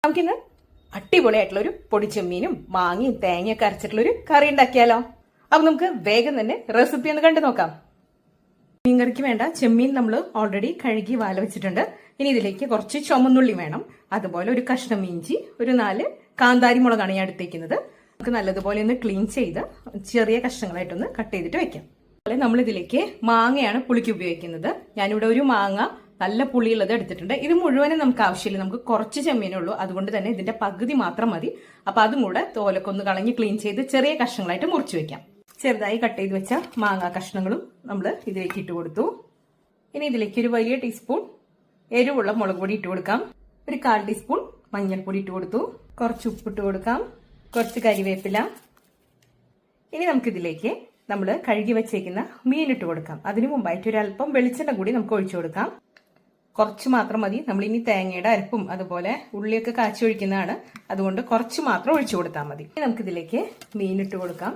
നമുക്കിന്ന് അടിപൊളിയായിട്ടുള്ളൊരു പൊടിച്ചെമ്മീനും മാങ്ങയും തേങ്ങയൊക്കെ അരച്ചിട്ടുള്ളൊരു കറി ഉണ്ടാക്കിയാലോ. അപ്പൊ നമുക്ക് വേഗം തന്നെ റെസിപ്പി ഒന്ന് കണ്ടു നോക്കാം. മീൻകറിക്ക് വേണ്ട ചെമ്മീൻ നമ്മൾ ഓൾറെഡി കഴുകി വാല വെച്ചിട്ടുണ്ട്. ഇനി ഇതിലേക്ക് കുറച്ച് ചുമന്നുള്ളി വേണം, അതുപോലെ ഒരു കഷ്ണം ഇഞ്ചി, ഒരു 4 കാന്താരി മുളകാണ് ഞാൻ എടുത്തേക്കുന്നത്. നമുക്ക് നല്ലതുപോലെ ഒന്ന് ക്ലീൻ ചെയ്ത് ചെറിയ കഷ്ണങ്ങളായിട്ടൊന്ന് കട്ട് ചെയ്തിട്ട് വെക്കാം. അതുപോലെ നമ്മൾ ഇതിലേക്ക് മാങ്ങയാണ് പുളിക്ക് ഉപയോഗിക്കുന്നത്. ഞാനിവിടെ ഒരു മാങ്ങ നല്ല പുളിയുള്ളത് എടുത്തിട്ടുണ്ട്. ഇത് മുഴുവനും നമുക്ക് ആവശ്യമില്ല, നമുക്ക് കുറച്ച് ചെമ്മീനേ ഉള്ളൂ, അതുകൊണ്ട് തന്നെ ഇതിന്റെ പകുതി മാത്രം മതി. അപ്പൊ അതും കൂടെ തോലൊക്കെ ഒന്ന് കളഞ്ഞ് ക്ലീൻ ചെയ്ത് ചെറിയ കഷ്ണങ്ങളായിട്ട് മുറിച്ചു വെക്കാം. ചെറുതായി കട്ട് ചെയ്ത് വെച്ച മാങ്ങാ കഷ്ണങ്ങളും നമ്മൾ ഇതിലേക്ക് ഇട്ട് കൊടുത്തു. ഇനി ഇതിലേക്ക് ഒരു വലിയ ടീസ്പൂൺ എരിവുള്ള മുളക് പൊടി ഇട്ട് കൊടുക്കാം. ഒരു 1/4 ടീസ്പൂൺ മഞ്ഞൾപ്പൊടി ഇട്ട് കൊടുത്തു. കുറച്ച് ഉപ്പിട്ട് കൊടുക്കാം, കുറച്ച് കരിവേപ്പില. ഇനി നമുക്കിതിലേക്ക് നമ്മൾ കഴുകി വെച്ചേക്കുന്ന മീൻ ഇട്ട് കൊടുക്കാം. അതിനു മുമ്പായിട്ട് ഒരു അല്പം വെളിച്ചെണ്ണ കൂടി നമുക്ക് ഒഴിച്ചു കൊടുക്കാം. കുറച്ച് മാത്രം മതി. നമ്മൾ ഇനി തേങ്ങയുടെ അരപ്പും അതുപോലെ ഉള്ളിയൊക്കെ കാച്ചി ഒഴിക്കുന്നതാണ്, അതുകൊണ്ട് കുറച്ച് മാത്രം ഒഴിച്ചു കൊടുത്താൽ മതി. ഇനി നമുക്കിതിലേക്ക് മീൻ ഇട്ട് കൊടുക്കാം.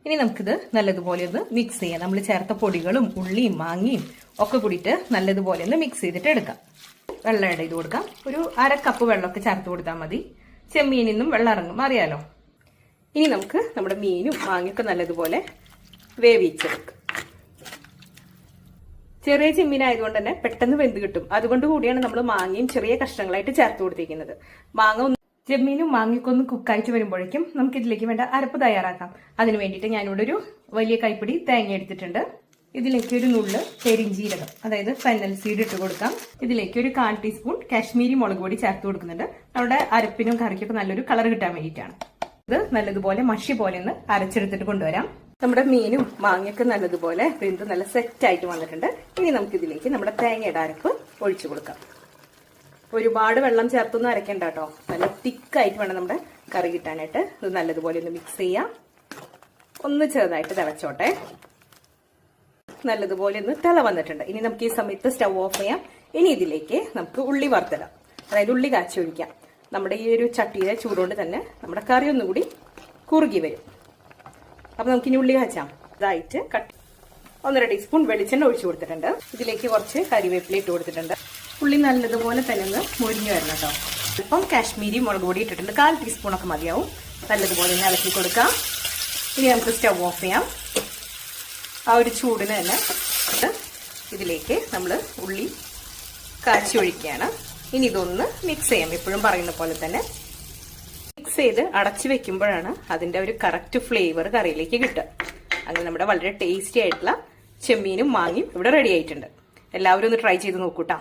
ഇനി നമുക്കിത് നല്ലതുപോലെ ഒന്ന് മിക്സ് ചെയ്യാം. നമ്മൾ ചേർത്ത പൊടികളും ഉള്ളിയും മാങ്ങയും ഒക്കെ കൂടിയിട്ട് നല്ലതുപോലെ ഒന്ന് മിക്സ് ചെയ്തിട്ട് എടുക്കാം. വെള്ളം ആഡ് ചെയ്ത് കൊടുക്കാം. ഒരു 1/2 കപ്പ് വെള്ളമൊക്കെ ചേർത്ത് കൊടുത്താൽ മതി. ചെമ്മീനിൽ നിന്നും വെള്ളം ഇറങ്ങും, അറിയാലോ. ഇനി നമുക്ക് നമ്മുടെ മീനും മാങ്ങയൊക്കെ നല്ലതുപോലെ വേവിച്ചെടുക്കാം. ചെറിയ ചെമ്മീനായതുകൊണ്ട് തന്നെ പെട്ടെന്ന് വെന്ത് കിട്ടും. അതുകൊണ്ട് കൂടിയാണ് നമ്മൾ മാങ്ങയും ചെറിയ കഷ്ണങ്ങളായിട്ട് ചേർത്ത് കൊടുത്തിരിക്കുന്നത്. ചെമ്മീനും മാങ്ങയൊക്കെ ഒന്ന് കുക്കായിട്ട് വരുമ്പോഴേക്കും നമുക്ക് ഇതിലേക്ക് വേണ്ട അരപ്പ് തയ്യാറാക്കാം. അതിന് വേണ്ടിയിട്ട് ഞാനിവിടെ ഒരു വലിയ കൈപ്പിടി തേങ്ങ എടുത്തിട്ടുണ്ട്. ഇതിലേക്ക് ഒരു നുള്ള് പെരിഞ്ചീരകം, അതായത് ഫെന്നൽ സീഡ് ഇട്ട് കൊടുക്കാം. ഇതിലേക്ക് ഒരു 1/4 ടീസ്പൂൺ കാശ്മീരി മുളക് പൊടി ചേർത്ത് കൊടുക്കുന്നുണ്ട്. നമ്മുടെ അരപ്പിനും കറിക്കൊക്കെ നല്ലൊരു കളർ കിട്ടാൻ വേണ്ടിയിട്ടാണ്. ഇത് നല്ലതുപോലെ മഷി പോലെ ഒന്ന് അരച്ചെടുത്തിട്ട് കൊണ്ടുവരാം. നമ്മുടെ മീനും മാങ്ങയൊക്കെ നല്ലതുപോലെ വെന്ത് നല്ല സെറ്റ് ആയിട്ട് വന്നിട്ടുണ്ട്. ഇനി നമുക്ക് ഇതിലേക്ക് നമ്മുടെ തേങ്ങയുടെ അരപ്പ് ഒഴിച്ചു കൊടുക്കാം. ഒരുപാട് വെള്ളം ചേർത്തൊന്നും അരയ്ക്കണ്ട കേട്ടോ, നല്ല തിക്കായിട്ട് വേണം നമ്മുടെ കറി കിട്ടാനായിട്ട്. ഇത് നല്ലതുപോലെ ഒന്ന് മിക്സ് ചെയ്യാം. ഒന്ന് ചെറുതായിട്ട് തിളച്ചോട്ടെ. നല്ലതുപോലെ ഒന്ന് തിള വന്നിട്ടുണ്ട്. ഇനി നമുക്ക് ഈ സമയത്ത് സ്റ്റൗ ഓഫ് ചെയ്യാം. ഇനി ഇതിലേക്ക് നമുക്ക് ഉള്ളി വറുത്തിടാം, അതായത് ഉള്ളി കാച്ചി ഒഴിക്കാം. നമ്മുടെ ഈ ഒരു ചട്ടിയിലെ ചൂടുകൊണ്ട് തന്നെ നമ്മുടെ കറി ഒന്നുകൂടി കുറുകി വരും. അപ്പൊ നമുക്ക് ഇനി ഉള്ളി കാച്ചാം. ഇതായിട്ട് 1.5 ടീസ്പൂൺ വെളിച്ചെണ്ണ ഒഴിച്ചു കൊടുത്തിട്ടുണ്ട്. ഇതിലേക്ക് കുറച്ച് കരിവേപ്പില ഇട്ട് കൊടുത്തിട്ടുണ്ട്. ഉള്ളി നല്ലതുപോലെ തന്നെ ഒന്ന് മുരിഞ്ഞു വരണം കേട്ടോ. അല്പം കാശ്മീരി മുളക് പൊടി ഇട്ടിട്ടുണ്ട്, 1/4 ടീസ്പൂണൊക്കെ മതിയാവും. നല്ലതുപോലെ ഒന്ന് ഇളക്കി കൊടുക്കാം. ഇനി നമുക്ക് സ്റ്റൗ ഓഫ് ചെയ്യാം. ആ ഒരു ചൂടിന് തന്നെ ഇതിലേക്ക് നമ്മൾ ഉള്ളി കാച്ചി ഒഴിക്കുകയാണ്. ഇനി ഇതൊന്ന് മിക്സ് ചെയ്യാം. എപ്പോഴും പറയുന്ന പോലെ തന്നെ മിക്സ് ചെയ്ത് അടച്ചു വെക്കുമ്പോഴാണ് അതിന്റെ ഒരു കറക്റ്റ് ഫ്ലേവർ കറിയിലേക്ക് കിട്ടുക. അങ്ങനെ നമ്മുടെ വളരെ ടേസ്റ്റി ആയിട്ടുള്ള ചെമ്മീനും മാങ്ങയും ഇവിടെ റെഡി ആയിട്ടുണ്ട്. എല്ലാവരും ഒന്ന് ട്രൈ ചെയ്ത് നോക്കൂട്ടാ.